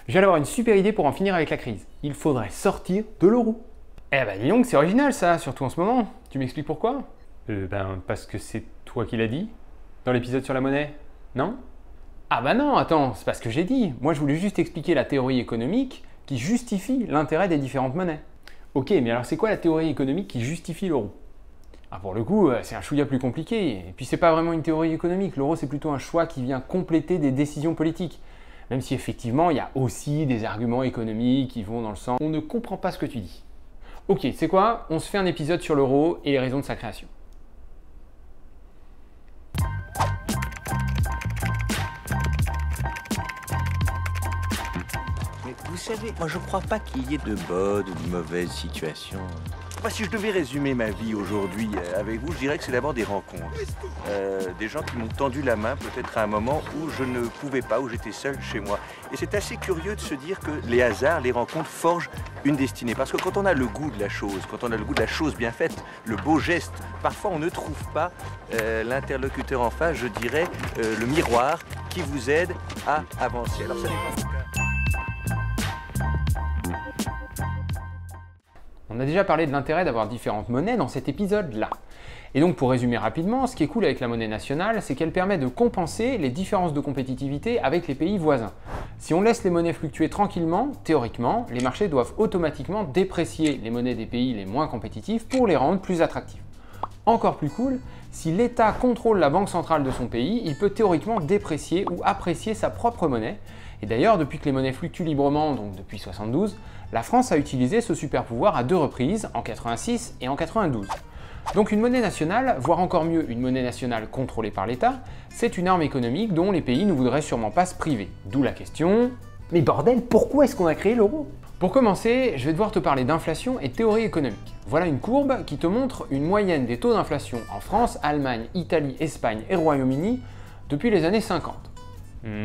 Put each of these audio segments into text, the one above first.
Je viens d'avoir une super idée pour en finir avec la crise. Il faudrait sortir de l'euro. Eh ben dis donc, c'est original ça, surtout en ce moment. Tu m'expliques pourquoi? Parce que c'est toi qui l'as dit dans l'épisode sur la monnaie, non? Ah bah non, attends, c'est pas ce que j'ai dit. Moi je voulais juste expliquer la théorie économique qui justifie l'intérêt des différentes monnaies. Ok, mais alors c'est quoi la théorie économique qui justifie l'euro? Ah pour le coup, c'est un chouïa plus compliqué. Et puis c'est pas vraiment une théorie économique. L'euro c'est plutôt un choix qui vient compléter des décisions politiques. Même si effectivement il y a aussi des arguments économiques qui vont dans le sens on ne comprend pas ce que tu dis. Ok, c'est quoi? On se fait un épisode sur l'euro et les raisons de sa création. Vous savez, moi je crois pas qu'il y ait de bonnes ou de mauvaises situations. Moi, si je devais résumer ma vie aujourd'hui avec vous, je dirais que c'est d'abord des rencontres. Des gens qui m'ont tendu la main peut-être à un moment où je ne pouvais pas, où j'étais seul chez moi. Et c'est assez curieux de se dire que les hasards, les rencontres forgent une destinée. Parce que quand on a le goût de la chose, quand on a le goût de la chose bien faite, le beau geste, parfois on ne trouve pas l'interlocuteur en face, je dirais, le miroir qui vous aide à avancer. Alors ça dépend. On a déjà parlé de l'intérêt d'avoir différentes monnaies dans cet épisode-là. Et donc pour résumer rapidement, ce qui est cool avec la monnaie nationale, c'est qu'elle permet de compenser les différences de compétitivité avec les pays voisins. Si on laisse les monnaies fluctuer tranquillement, théoriquement, les marchés doivent automatiquement déprécier les monnaies des pays les moins compétitifs pour les rendre plus attractifs. Encore plus cool, si l'État contrôle la banque centrale de son pays, il peut théoriquement déprécier ou apprécier sa propre monnaie. Et d'ailleurs, depuis que les monnaies fluctuent librement, donc depuis 1972, la France a utilisé ce super pouvoir à 2 reprises, en 86 et en 92. Donc une monnaie nationale, voire encore mieux une monnaie nationale contrôlée par l'État, c'est une arme économique dont les pays ne voudraient sûrement pas se priver. D'où la question... Mais bordel, pourquoi est-ce qu'on a créé l'euro? Pour commencer, je vais devoir te parler d'inflation et théorie économique. Voilà une courbe qui te montre une moyenne des taux d'inflation en France, Allemagne, Italie, Espagne et Royaume-Uni depuis les années 50.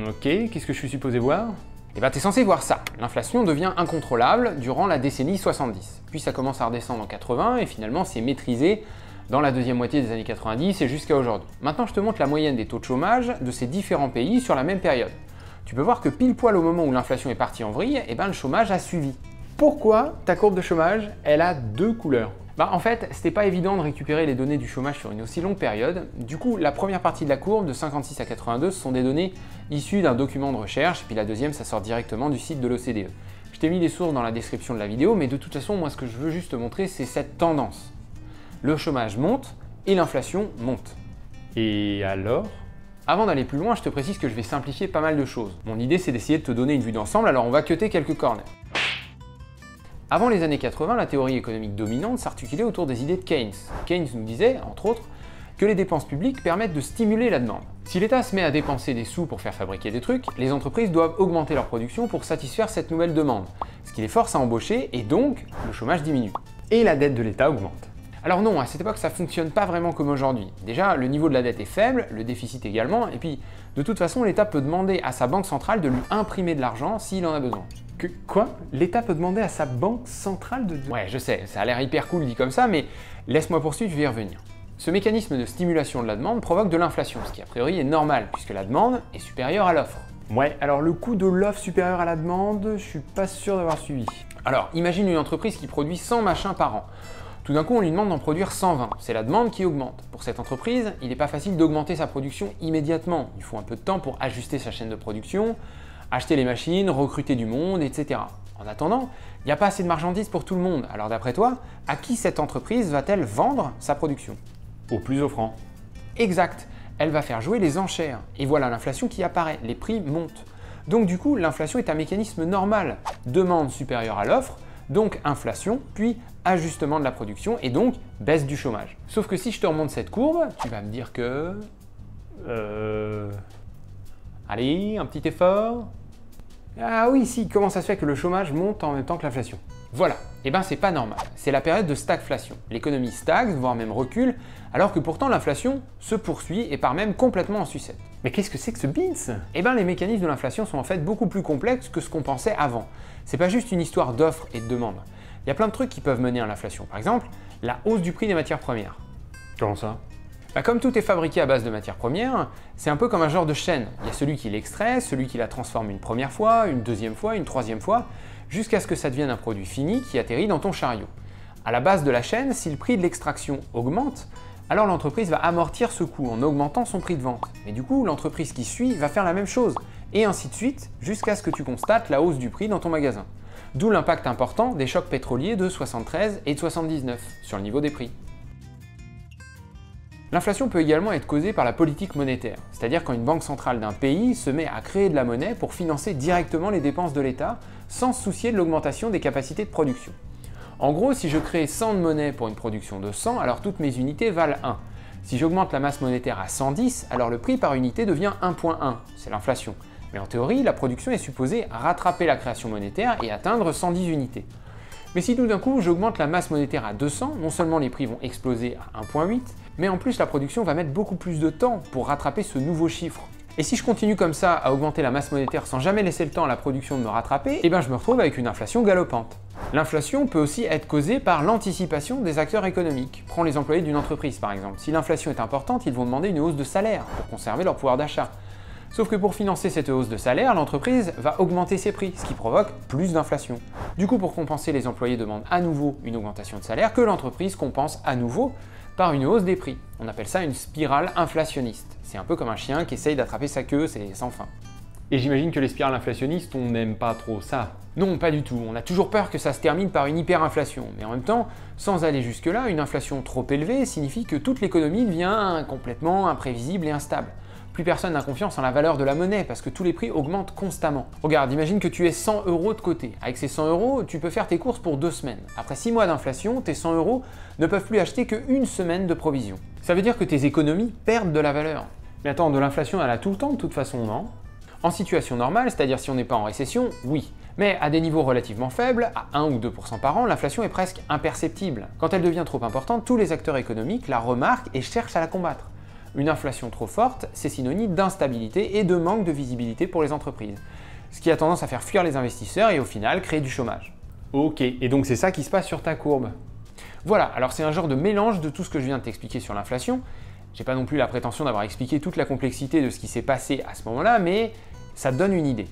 Ok, qu'est-ce que je suis supposé voir? Eh ben t'es censé voir ça. L'inflation devient incontrôlable durant la décennie 70. Puis ça commence à redescendre en 80 et finalement c'est maîtrisé dans la deuxième moitié des années 90 et jusqu'à aujourd'hui. Maintenant je te montre la moyenne des taux de chômage de ces différents pays sur la même période. Tu peux voir que pile poil au moment où l'inflation est partie en vrille, eh ben le chômage a suivi. Pourquoi ta courbe de chômage, elle a 2 couleurs? En fait, c'était pas évident de récupérer les données du chômage sur une aussi longue période. Du coup, la première partie de la courbe, de 56 à 82, ce sont des données issues d'un document de recherche, et puis la deuxième, ça sort directement du site de l'OCDE. Je t'ai mis les sources dans la description de la vidéo, mais de toute façon, moi, ce que je veux juste te montrer, c'est cette tendance. Le chômage monte et l'inflation monte. Et alors? Avant d'aller plus loin, je te précise que je vais simplifier pas mal de choses. Mon idée, c'est d'essayer de te donner une vue d'ensemble, alors on va cutter quelques corners. Avant les années 80, la théorie économique dominante s'articulait autour des idées de Keynes. Keynes nous disait, entre autres, que les dépenses publiques permettent de stimuler la demande. Si l'État se met à dépenser des sous pour faire fabriquer des trucs, les entreprises doivent augmenter leur production pour satisfaire cette nouvelle demande, ce qui les force à embaucher et donc le chômage diminue. Et la dette de l'État augmente. Alors non, à cette époque ça fonctionne pas vraiment comme aujourd'hui. Déjà, le niveau de la dette est faible, le déficit également, et puis de toute façon l'État peut demander à sa banque centrale de lui imprimer de l'argent s'il en a besoin. Quoi? L'État peut demander à sa banque centrale de... Ouais, je sais, ça a l'air hyper cool dit comme ça, mais laisse-moi poursuivre, je vais y revenir. Ce mécanisme de stimulation de la demande provoque de l'inflation, ce qui a priori est normal, puisque la demande est supérieure à l'offre. Ouais, alors le coût de l'offre supérieure à la demande, je suis pas sûr d'avoir suivi. Alors, imagine une entreprise qui produit 100 machins par an. Tout d'un coup, on lui demande d'en produire 120. C'est la demande qui augmente. Pour cette entreprise, il n'est pas facile d'augmenter sa production immédiatement. Il faut un peu de temps pour ajuster sa chaîne de production, acheter les machines, recruter du monde, etc. En attendant, il n'y a pas assez de marchandises pour tout le monde. Alors d'après toi, à qui cette entreprise va-t-elle vendre sa production? Au plus offrant. Exact. Elle va faire jouer les enchères. Et voilà l'inflation qui apparaît. Les prix montent. Donc du coup, l'inflation est un mécanisme normal. Demande supérieure à l'offre, donc inflation, puis ajustement de la production et donc baisse du chômage. Sauf que si je te remonte cette courbe, tu vas me dire que... Allez, un petit effort. Ah oui, si, comment ça se fait que le chômage monte en même temps que l'inflation? Voilà, et ben c'est pas normal, c'est la période de stagflation. L'économie stagne, voire même recule, alors que pourtant l'inflation se poursuit et part même complètement en sucette. Mais qu'est-ce que c'est que ce beans? Eh ben les mécanismes de l'inflation sont en fait beaucoup plus complexes que ce qu'on pensait avant. C'est pas juste une histoire d'offre et de demande. Il y a plein de trucs qui peuvent mener à l'inflation. Par exemple, la hausse du prix des matières premières. Comment ça? Comme tout est fabriqué à base de matières premières, c'est un peu comme un genre de chaîne. Il y a celui qui l'extrait, celui qui la transforme une première fois, une deuxième fois, une troisième fois, jusqu'à ce que ça devienne un produit fini qui atterrit dans ton chariot. À la base de la chaîne, si le prix de l'extraction augmente, alors l'entreprise va amortir ce coût en augmentant son prix de vente. Mais du coup, l'entreprise qui suit va faire la même chose, et ainsi de suite, jusqu'à ce que tu constates la hausse du prix dans ton magasin. D'où l'impact important des chocs pétroliers de 73 et de 79 sur le niveau des prix. L'inflation peut également être causée par la politique monétaire, c'est-à-dire quand une banque centrale d'un pays se met à créer de la monnaie pour financer directement les dépenses de l'État sans se soucier de l'augmentation des capacités de production. En gros, si je crée 100 de monnaie pour une production de 100, alors toutes mes unités valent 1. Si j'augmente la masse monétaire à 110, alors le prix par unité devient 1,1, c'est l'inflation. Mais en théorie, la production est supposée rattraper la création monétaire et atteindre 110 unités. Mais si tout d'un coup j'augmente la masse monétaire à 200, non seulement les prix vont exploser à 1,8, mais en plus la production va mettre beaucoup plus de temps pour rattraper ce nouveau chiffre. Et si je continue comme ça à augmenter la masse monétaire sans jamais laisser le temps à la production de me rattraper, je me retrouve avec une inflation galopante. L'inflation peut aussi être causée par l'anticipation des acteurs économiques. Prends les employés d'une entreprise par exemple. Si l'inflation est importante, ils vont demander une hausse de salaire pour conserver leur pouvoir d'achat. Sauf que pour financer cette hausse de salaire, l'entreprise va augmenter ses prix, ce qui provoque plus d'inflation. Du coup, pour compenser, les employés demandent à nouveau une augmentation de salaire que l'entreprise compense à nouveau par une hausse des prix. On appelle ça une spirale inflationniste. C'est un peu comme un chien qui essaye d'attraper sa queue, c'est sans fin. Et j'imagine que les spirales inflationnistes, on n'aime pas trop ça. Non, pas du tout. On a toujours peur que ça se termine par une hyperinflation. Mais en même temps, sans aller jusque-là, une inflation trop élevée signifie que toute l'économie devient complètement imprévisible et instable. Plus personne n'a confiance en la valeur de la monnaie parce que tous les prix augmentent constamment. Regarde, imagine que tu aies 100 € de côté. Avec ces 100 €, tu peux faire tes courses pour 2 semaines. Après 6 mois d'inflation, tes 100 € ne peuvent plus acheter qu'une semaine de provisions. Ça veut dire que tes économies perdent de la valeur. Mais attends, de l'inflation, elle a tout le temps de toute façon, non? En situation normale, c'est-à-dire si on n'est pas en récession, oui. Mais à des niveaux relativement faibles, à 1 ou 2% par an, l'inflation est presque imperceptible. Quand elle devient trop importante, tous les acteurs économiques la remarquent et cherchent à la combattre. Une inflation trop forte, c'est synonyme d'instabilité et de manque de visibilité pour les entreprises, ce qui a tendance à faire fuir les investisseurs et au final créer du chômage. Ok, et donc c'est ça qui se passe sur ta courbe. Voilà, alors c'est un genre de mélange de tout ce que je viens de t'expliquer sur l'inflation. J'ai pas non plus la prétention d'avoir expliqué toute la complexité de ce qui s'est passé à ce moment-là, mais ça te donne une idée.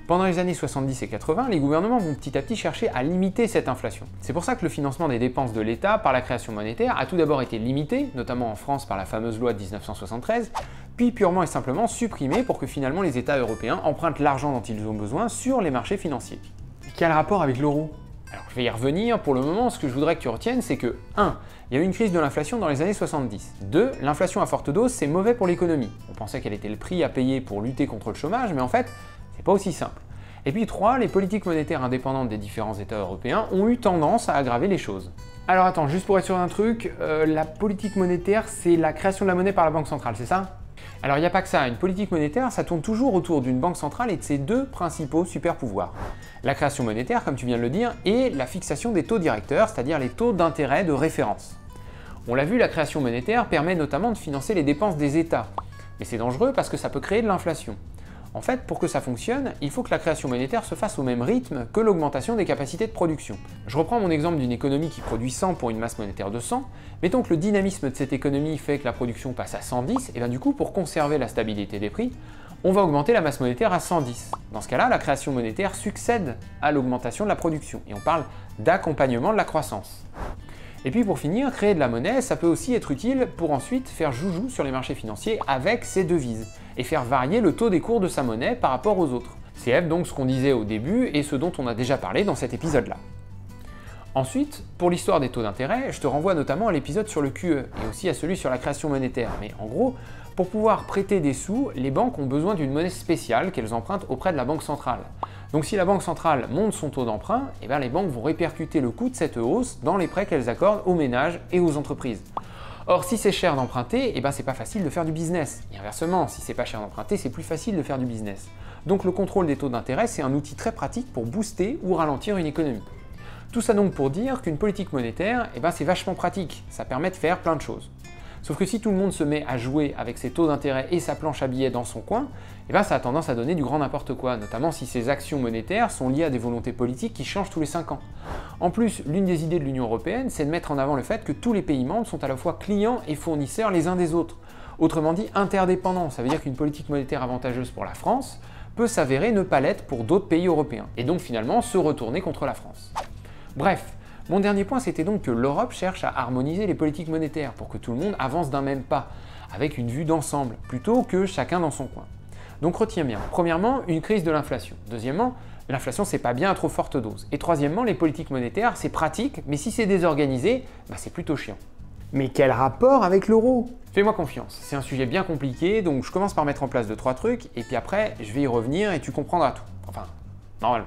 Pendant les années 70 et 80, les gouvernements vont petit à petit chercher à limiter cette inflation. C'est pour ça que le financement des dépenses de l'État par la création monétaire a tout d'abord été limité, notamment en France par la fameuse loi de 1973, puis purement et simplement supprimé pour que finalement les États européens empruntent l'argent dont ils ont besoin sur les marchés financiers. Quel rapport avec l'euro? Alors je vais y revenir, pour le moment ce que je voudrais que tu retiennes c'est que 1. Il y a eu une crise de l'inflation dans les années 70. 2. L'inflation à forte dose c'est mauvais pour l'économie. On pensait qu'elle était le prix à payer pour lutter contre le chômage, mais en fait c'est pas aussi simple. Et puis 3, les politiques monétaires indépendantes des différents États européens ont eu tendance à aggraver les choses. Alors attends, juste pour être sûr d'un truc, la politique monétaire c'est la création de la monnaie par la Banque centrale, c'est ça? Alors il n'y a pas que ça, une politique monétaire ça tourne toujours autour d'une banque centrale et de ses deux principaux super pouvoirs. La création monétaire, comme tu viens de le dire, et la fixation des taux directeurs, c'est-à-dire les taux d'intérêt de référence. On l'a vu, la création monétaire permet notamment de financer les dépenses des États. Mais c'est dangereux parce que ça peut créer de l'inflation. En fait, pour que ça fonctionne, il faut que la création monétaire se fasse au même rythme que l'augmentation des capacités de production. Je reprends mon exemple d'une économie qui produit 100 pour une masse monétaire de 100. Mettons que le dynamisme de cette économie fait que la production passe à 110, et bien du coup, pour conserver la stabilité des prix, on va augmenter la masse monétaire à 110. Dans ce cas-là, la création monétaire succède à l'augmentation de la production, et on parle d'accompagnement de la croissance. Et puis pour finir, créer de la monnaie, ça peut aussi être utile pour ensuite faire joujou sur les marchés financiers avec ses devises et faire varier le taux des cours de sa monnaie par rapport aux autres. C'est donc ce qu'on disait au début et ce dont on a déjà parlé dans cet épisode-là. Ensuite, pour l'histoire des taux d'intérêt, je te renvoie notamment à l'épisode sur le QE et aussi à celui sur la création monétaire. Mais en gros, pour pouvoir prêter des sous, les banques ont besoin d'une monnaie spéciale qu'elles empruntent auprès de la banque centrale. Donc si la banque centrale monte son taux d'emprunt, les banques vont répercuter le coût de cette hausse dans les prêts qu'elles accordent aux ménages et aux entreprises. Or, si c'est cher d'emprunter, c'est pas facile de faire du business. Et inversement, si c'est pas cher d'emprunter, c'est plus facile de faire du business. Donc le contrôle des taux d'intérêt, c'est un outil très pratique pour booster ou ralentir une économie. Tout ça donc pour dire qu'une politique monétaire, c'est vachement pratique. Ça permet de faire plein de choses. Sauf que si tout le monde se met à jouer avec ses taux d'intérêt et sa planche à billets dans son coin, eh ben ça a tendance à donner du grand n'importe quoi, notamment si ces actions monétaires sont liées à des volontés politiques qui changent tous les 5 ans. En plus, l'une des idées de l'Union européenne, c'est de mettre en avant le fait que tous les pays membres sont à la fois clients et fournisseurs les uns des autres. Autrement dit, interdépendants. Ça veut dire qu'une politique monétaire avantageuse pour la France peut s'avérer ne pas l'être pour d'autres pays européens, et donc finalement se retourner contre la France. Bref, mon dernier point, c'était donc que l'Europe cherche à harmoniser les politiques monétaires pour que tout le monde avance d'un même pas, avec une vue d'ensemble, plutôt que chacun dans son coin. Donc retiens bien, premièrement, une crise de l'inflation. Deuxièmement, l'inflation c'est pas bien à trop forte dose. Et troisièmement, les politiques monétaires c'est pratique, mais si c'est désorganisé, c'est plutôt chiant. Mais quel rapport avec l'euro? Fais-moi confiance, c'est un sujet bien compliqué, donc je commence par mettre en place 2-3 trucs, et puis après, je vais y revenir et tu comprendras tout. Enfin, normalement.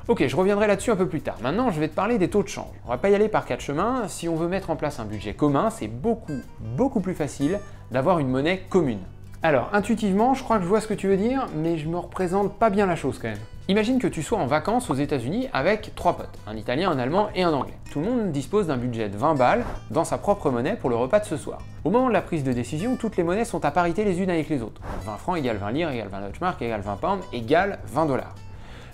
Ok, je reviendrai là-dessus un peu plus tard. Maintenant, je vais te parler des taux de change. On va pas y aller par 4 chemins. Si on veut mettre en place un budget commun, c'est beaucoup plus facile d'avoir une monnaie commune. Alors, intuitivement, je crois que je vois ce que tu veux dire, mais je me représente pas bien la chose quand même. Imagine que tu sois en vacances aux États-Unis avec 3 potes, un Italien, un Allemand et un Anglais. Tout le monde dispose d'un budget de 20 balles dans sa propre monnaie pour le repas de ce soir. Au moment de la prise de décision, toutes les monnaies sont à parité les unes avec les autres. 20 francs égale 20 lire égale 20 Deutschmark égale 20 pounds égale 20 dollars.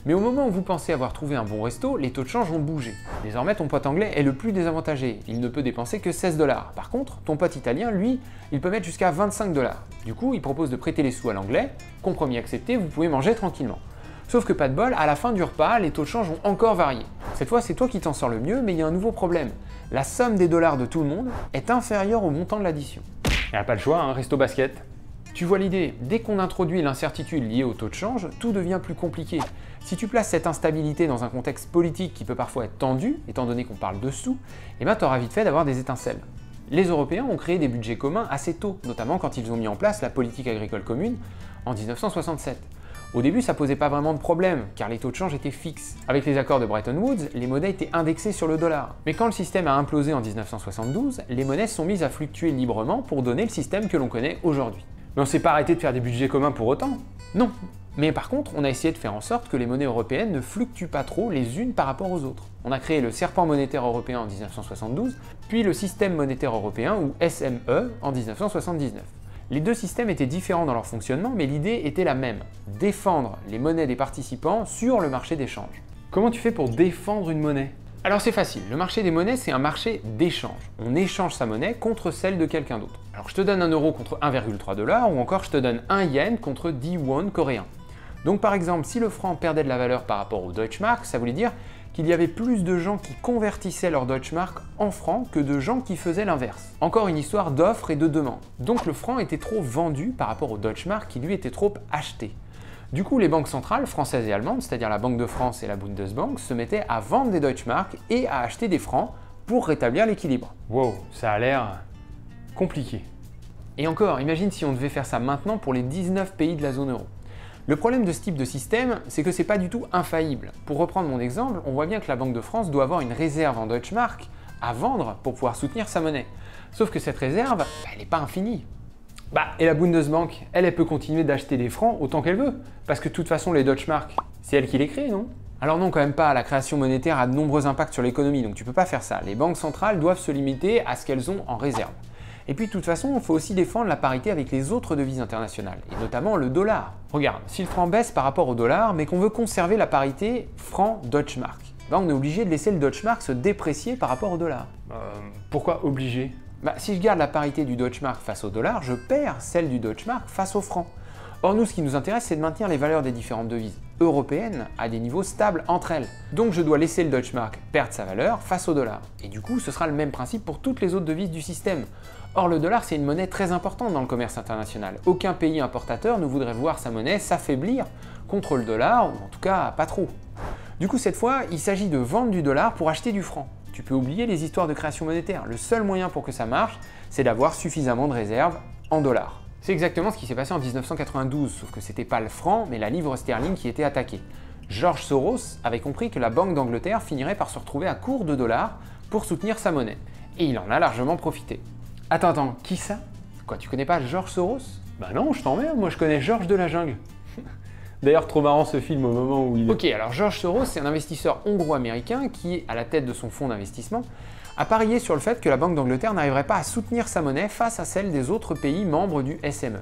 Mais au moment où vous pensez avoir trouvé un bon resto, les taux de change vont bouger. Désormais, ton pote anglais est le plus désavantagé. Il ne peut dépenser que 16 dollars. Par contre, ton pote italien, lui, il peut mettre jusqu'à 25 dollars. Du coup, il propose de prêter les sous à l'anglais. Compromis accepté, vous pouvez manger tranquillement. Sauf que pas de bol, à la fin du repas, les taux de change ont encore varié. Cette fois, c'est toi qui t'en sors le mieux, mais il y a un nouveau problème. La somme des dollars de tout le monde est inférieure au montant de l'addition. Il n'y a pas le choix, hein, resto basket. Tu vois l'idée, dès qu'on introduit l'incertitude liée au taux de change, tout devient plus compliqué. Si tu places cette instabilité dans un contexte politique qui peut parfois être tendu, étant donné qu'on parle de sous, tu auras vite fait d'avoir des étincelles. Les Européens ont créé des budgets communs assez tôt, notamment quand ils ont mis en place la politique agricole commune en 1967. Au début, ça posait pas vraiment de problème, car les taux de change étaient fixes. Avec les accords de Bretton Woods, les monnaies étaient indexées sur le dollar. Mais quand le système a implosé en 1972, les monnaies sont mises à fluctuer librement pour donner le système que l'on connaît aujourd'hui. Mais on s'est pas arrêté de faire des budgets communs pour autant. Non. Mais par contre, on a essayé de faire en sorte que les monnaies européennes ne fluctuent pas trop les unes par rapport aux autres. On a créé le serpent monétaire européen en 1972, puis le système monétaire européen, ou SME, en 1979. Les deux systèmes étaient différents dans leur fonctionnement, mais l'idée était la même, défendre les monnaies des participants sur le marché d'échange. Comment tu fais pour défendre une monnaie? Alors c'est facile, le marché des monnaies c'est un marché d'échange. On échange sa monnaie contre celle de quelqu'un d'autre. Alors je te donne 1 euro contre 1,3 $ ou encore je te donne 1 yen contre 10 won coréens. Donc par exemple, si le franc perdait de la valeur par rapport au Deutschmark, ça voulait dire qu'il y avait plus de gens qui convertissaient leur Deutschmark en francs que de gens qui faisaient l'inverse. Encore une histoire d'offre et de demande. Donc le franc était trop vendu par rapport au Deutschmark qui lui était trop acheté. Du coup, les banques centrales françaises et allemandes, c'est-à-dire la Banque de France et la Bundesbank, se mettaient à vendre des Deutschmark et à acheter des francs pour rétablir l'équilibre. Wow, ça a l'air compliqué. Et encore, imagine si on devait faire ça maintenant pour les 19 pays de la zone euro. Le problème de ce type de système, c'est que c'est pas du tout infaillible. Pour reprendre mon exemple, on voit bien que la Banque de France doit avoir une réserve en Deutschmark à vendre pour pouvoir soutenir sa monnaie. Sauf que cette réserve, elle n'est pas infinie. Et la Bundesbank, elle peut continuer d'acheter des francs autant qu'elle veut, parce que de toute façon les Deutschmark, c'est elle qui les crée, non? Alors non, quand même pas, la création monétaire a de nombreux impacts sur l'économie, donc tu peux pas faire ça. Les banques centrales doivent se limiter à ce qu'elles ont en réserve. Et puis de toute façon, il faut aussi défendre la parité avec les autres devises internationales, et notamment le dollar. Regarde, si le franc baisse par rapport au dollar, mais qu'on veut conserver la parité franc-Deutschmark, on est obligé de laisser le Deutschmark se déprécier par rapport au dollar. Pourquoi obligé? Si je garde la parité du Deutschmark face au dollar, je perds celle du Deutschmark face au franc. Or nous, ce qui nous intéresse, c'est de maintenir les valeurs des différentes devises européennes à des niveaux stables entre elles. Donc je dois laisser le Deutschmark perdre sa valeur face au dollar. Et du coup, ce sera le même principe pour toutes les autres devises du système. Or le dollar, c'est une monnaie très importante dans le commerce international. Aucun pays importateur ne voudrait voir sa monnaie s'affaiblir contre le dollar, ou en tout cas pas trop. Du coup, cette fois, il s'agit de vendre du dollar pour acheter du franc. Tu peux oublier les histoires de création monétaire. Le seul moyen pour que ça marche, c'est d'avoir suffisamment de réserves en dollars. C'est exactement ce qui s'est passé en 1992, sauf que c'était pas le franc, mais la livre sterling qui était attaquée. George Soros avait compris que la Banque d'Angleterre finirait par se retrouver à court de dollars pour soutenir sa monnaie. Et il en a largement profité. Attends, qui ça? Quoi, tu connais pas George Soros? Non, je t'emmerde, moi je connais Georges de la Jungle. D'ailleurs, trop marrant ce film au moment où il est... Ok, alors George Soros, c'est un investisseur hongro-américain qui, à la tête de son fonds d'investissement, a parié sur le fait que la Banque d'Angleterre n'arriverait pas à soutenir sa monnaie face à celle des autres pays membres du SME.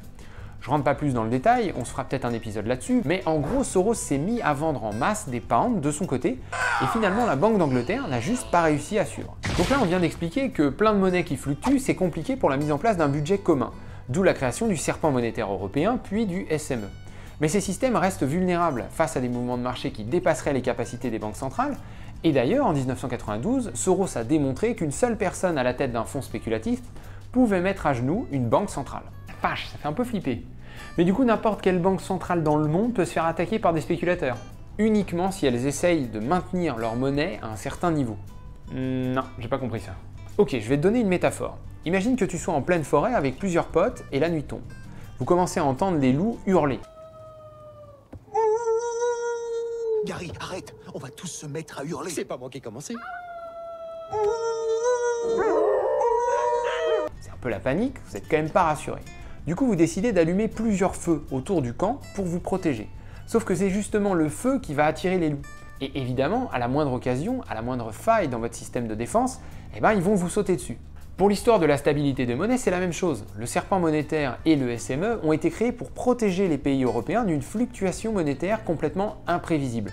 Je rentre pas plus dans le détail, on se fera peut-être un épisode là-dessus, mais en gros Soros s'est mis à vendre en masse des pounds de son côté, et finalement la Banque d'Angleterre n'a juste pas réussi à suivre. Donc là on vient d'expliquer que plein de monnaies qui fluctuent, c'est compliqué pour la mise en place d'un budget commun, d'où la création du serpent monétaire européen puis du SME. Mais ces systèmes restent vulnérables face à des mouvements de marché qui dépasseraient les capacités des banques centrales, et d'ailleurs en 1992, Soros a démontré qu'une seule personne à la tête d'un fonds spéculatif pouvait mettre à genoux une banque centrale. Vache, ça fait un peu flipper. Mais du coup, n'importe quelle banque centrale dans le monde peut se faire attaquer par des spéculateurs, uniquement si elles essayent de maintenir leur monnaie à un certain niveau. Non, j'ai pas compris ça. Ok, je vais te donner une métaphore. Imagine que tu sois en pleine forêt avec plusieurs potes et la nuit tombe. Vous commencez à entendre les loups hurler. Gary, arrête, on va tous se mettre à hurler. C'est pas moi qui ai commencé. C'est un peu la panique, vous n'êtes quand même pas rassuré. Du coup, vous décidez d'allumer plusieurs feux autour du camp pour vous protéger. Sauf que c'est justement le feu qui va attirer les loups. Et évidemment, à la moindre occasion, à la moindre faille dans votre système de défense, eh ben, ils vont vous sauter dessus. Pour l'histoire de la stabilité des monnaies, c'est la même chose. Le serpent monétaire et le SME ont été créés pour protéger les pays européens d'une fluctuation monétaire complètement imprévisible.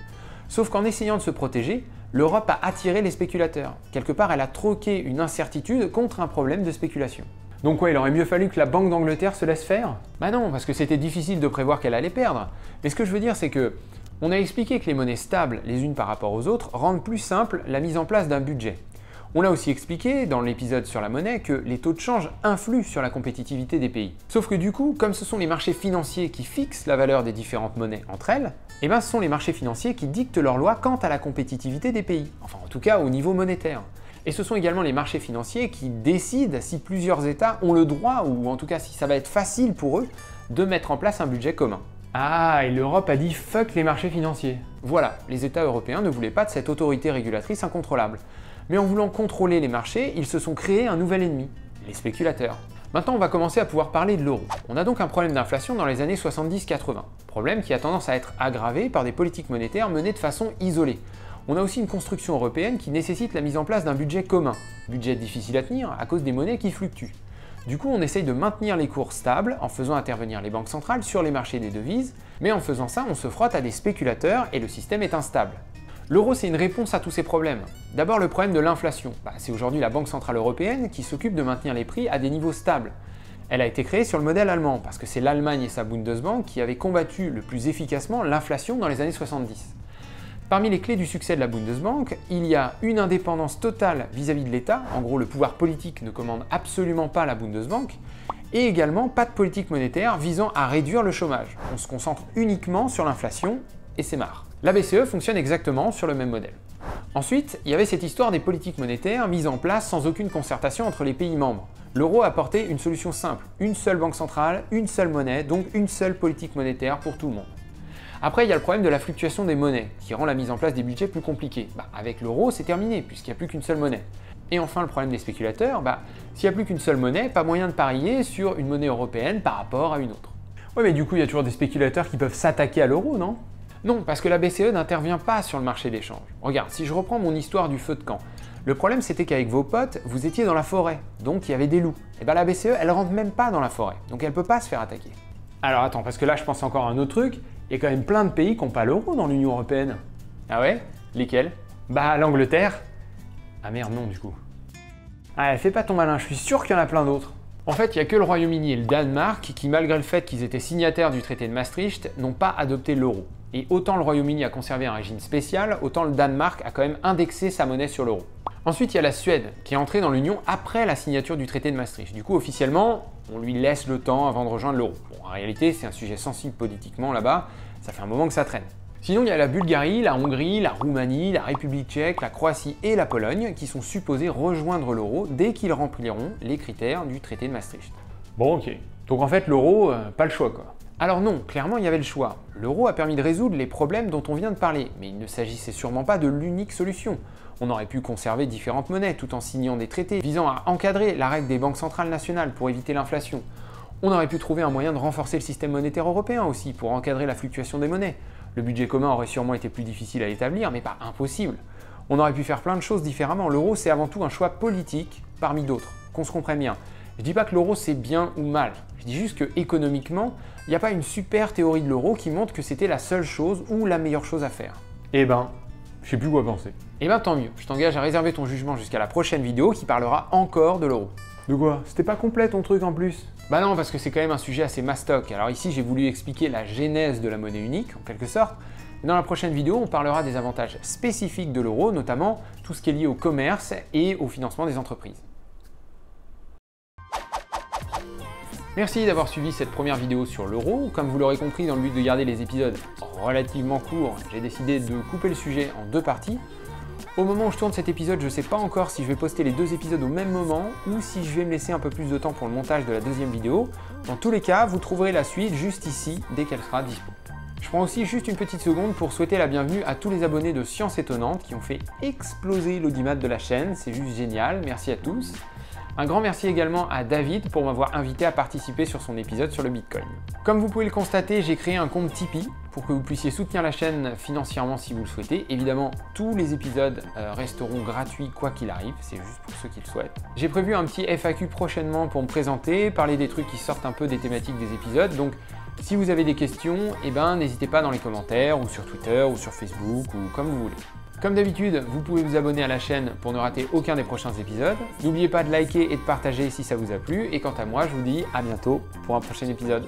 Sauf qu'en essayant de se protéger, l'Europe a attiré les spéculateurs. Quelque part, elle a troqué une incertitude contre un problème de spéculation. Donc quoi, il aurait mieux fallu que la Banque d'Angleterre se laisse faire? Bah non, parce que c'était difficile de prévoir qu'elle allait perdre. Mais ce que je veux dire, c'est que on a expliqué que les monnaies stables les unes par rapport aux autres rendent plus simple la mise en place d'un budget. On l'a aussi expliqué dans l'épisode sur la monnaie que les taux de change influent sur la compétitivité des pays. Sauf que du coup, comme ce sont les marchés financiers qui fixent la valeur des différentes monnaies entre elles, eh ben ce sont les marchés financiers qui dictent leurs lois quant à la compétitivité des pays, enfin en tout cas au niveau monétaire. Et ce sont également les marchés financiers qui décident si plusieurs États ont le droit, ou en tout cas si ça va être facile pour eux, de mettre en place un budget commun. Ah, et l'Europe a dit fuck les marchés financiers. Voilà, les États européens ne voulaient pas de cette autorité régulatrice incontrôlable. Mais en voulant contrôler les marchés, ils se sont créés un nouvel ennemi, les spéculateurs. Maintenant, on va commencer à pouvoir parler de l'euro. On a donc un problème d'inflation dans les années 70-80. Problème qui a tendance à être aggravé par des politiques monétaires menées de façon isolée. On a aussi une construction européenne qui nécessite la mise en place d'un budget commun. Budget difficile à tenir à cause des monnaies qui fluctuent. Du coup, on essaye de maintenir les cours stables en faisant intervenir les banques centrales sur les marchés des devises, mais en faisant ça, on se frotte à des spéculateurs et le système est instable. L'euro, c'est une réponse à tous ces problèmes. D'abord, le problème de l'inflation. C'est aujourd'hui la Banque Centrale Européenne qui s'occupe de maintenir les prix à des niveaux stables. Elle a été créée sur le modèle allemand, parce que c'est l'Allemagne et sa Bundesbank qui avaient combattu le plus efficacement l'inflation dans les années 70. Parmi les clés du succès de la Bundesbank, il y a une indépendance totale vis-à-vis de l'État, en gros le pouvoir politique ne commande absolument pas la Bundesbank, et également pas de politique monétaire visant à réduire le chômage. On se concentre uniquement sur l'inflation, et c'est marre. La BCE fonctionne exactement sur le même modèle. Ensuite, il y avait cette histoire des politiques monétaires mises en place sans aucune concertation entre les pays membres. L'euro a apporté une solution simple, une seule banque centrale, une seule monnaie, donc une seule politique monétaire pour tout le monde. Après, il y a le problème de la fluctuation des monnaies, qui rend la mise en place des budgets plus compliquée. Avec l'euro, c'est terminé, puisqu'il n'y a plus qu'une seule monnaie. Et enfin, le problème des spéculateurs, s'il n'y a plus qu'une seule monnaie, pas moyen de parier sur une monnaie européenne par rapport à une autre. Ouais, mais du coup, il y a toujours des spéculateurs qui peuvent s'attaquer à l'euro, non? Non, parce que la BCE n'intervient pas sur le marché d'échange. Regarde, si je reprends mon histoire du feu de camp, le problème c'était qu'avec vos potes, vous étiez dans la forêt, donc il y avait des loups. Et la BCE, elle rentre même pas dans la forêt, donc elle peut pas se faire attaquer. Alors attends, parce que là je pense encore à un autre truc, il y a quand même plein de pays qui n'ont pas l'euro dans l'Union Européenne. Ah ouais? Lesquels? L'Angleterre. Ah merde, non du coup. Ah, fais pas ton malin, je suis sûr qu'il y en a plein d'autres. En fait, il n'y a que le Royaume-Uni et le Danemark qui, malgré le fait qu'ils étaient signataires du traité de Maastricht, n'ont pas adopté l'euro. Et autant le Royaume-Uni a conservé un régime spécial, autant le Danemark a quand même indexé sa monnaie sur l'euro. Ensuite, il y a la Suède, qui est entrée dans l'Union après la signature du traité de Maastricht. Du coup, officiellement, on lui laisse le temps avant de rejoindre l'euro. Bon, en réalité, c'est un sujet sensible politiquement là-bas, ça fait un moment que ça traîne. Sinon, il y a la Bulgarie, la Hongrie, la Roumanie, la République tchèque, la Croatie et la Pologne qui sont supposés rejoindre l'euro dès qu'ils rempliront les critères du traité de Maastricht. Bon, ok. Donc en fait, l'euro, pas le choix quoi. Alors non, clairement il y avait le choix. L'euro a permis de résoudre les problèmes dont on vient de parler, mais il ne s'agissait sûrement pas de l'unique solution. On aurait pu conserver différentes monnaies tout en signant des traités visant à encadrer la règle des banques centrales nationales pour éviter l'inflation. On aurait pu trouver un moyen de renforcer le système monétaire européen aussi pour encadrer la fluctuation des monnaies. Le budget commun aurait sûrement été plus difficile à établir, mais pas impossible. On aurait pu faire plein de choses différemment. L'euro, c'est avant tout un choix politique parmi d'autres, qu'on se comprenne bien. Je dis pas que l'euro c'est bien ou mal, je dis juste que économiquement, il n'y a pas une super théorie de l'euro qui montre que c'était la seule chose ou la meilleure chose à faire. Eh ben, je sais plus quoi penser. Eh ben tant mieux, je t'engage à réserver ton jugement jusqu'à la prochaine vidéo qui parlera encore de l'euro. De quoi? C'était pas complet ton truc en plus? Bah non, parce que c'est quand même un sujet assez mastoc. Alors ici, j'ai voulu expliquer la genèse de la monnaie unique, en quelque sorte. Et dans la prochaine vidéo, on parlera des avantages spécifiques de l'euro, notamment tout ce qui est lié au commerce et au financement des entreprises. Merci d'avoir suivi cette première vidéo sur l'euro. Comme vous l'aurez compris, dans le but de garder les épisodes relativement courts, j'ai décidé de couper le sujet en 2 parties. Au moment où je tourne cet épisode, je ne sais pas encore si je vais poster les 2 épisodes au même moment ou si je vais me laisser un peu plus de temps pour le montage de la 2e vidéo. Dans tous les cas, vous trouverez la suite juste ici dès qu'elle sera dispo. Je prends aussi juste une petite seconde pour souhaiter la bienvenue à tous les abonnés de Science Étonnante qui ont fait exploser l'audimat de la chaîne, c'est juste génial, merci à tous. Un grand merci également à David pour m'avoir invité à participer sur son épisode sur le Bitcoin. Comme vous pouvez le constater, j'ai créé un compte Tipeee pour que vous puissiez soutenir la chaîne financièrement si vous le souhaitez. Évidemment, tous les épisodes resteront gratuits quoi qu'il arrive, c'est juste pour ceux qui le souhaitent. J'ai prévu un petit FAQ prochainement pour me présenter, parler des trucs qui sortent un peu des thématiques des épisodes, donc si vous avez des questions, n'hésitez pas dans les commentaires ou sur Twitter ou sur Facebook ou comme vous voulez. Comme d'habitude, vous pouvez vous abonner à la chaîne pour ne rater aucun des prochains épisodes. N'oubliez pas de liker et de partager si ça vous a plu. Et quant à moi, je vous dis à bientôt pour un prochain épisode.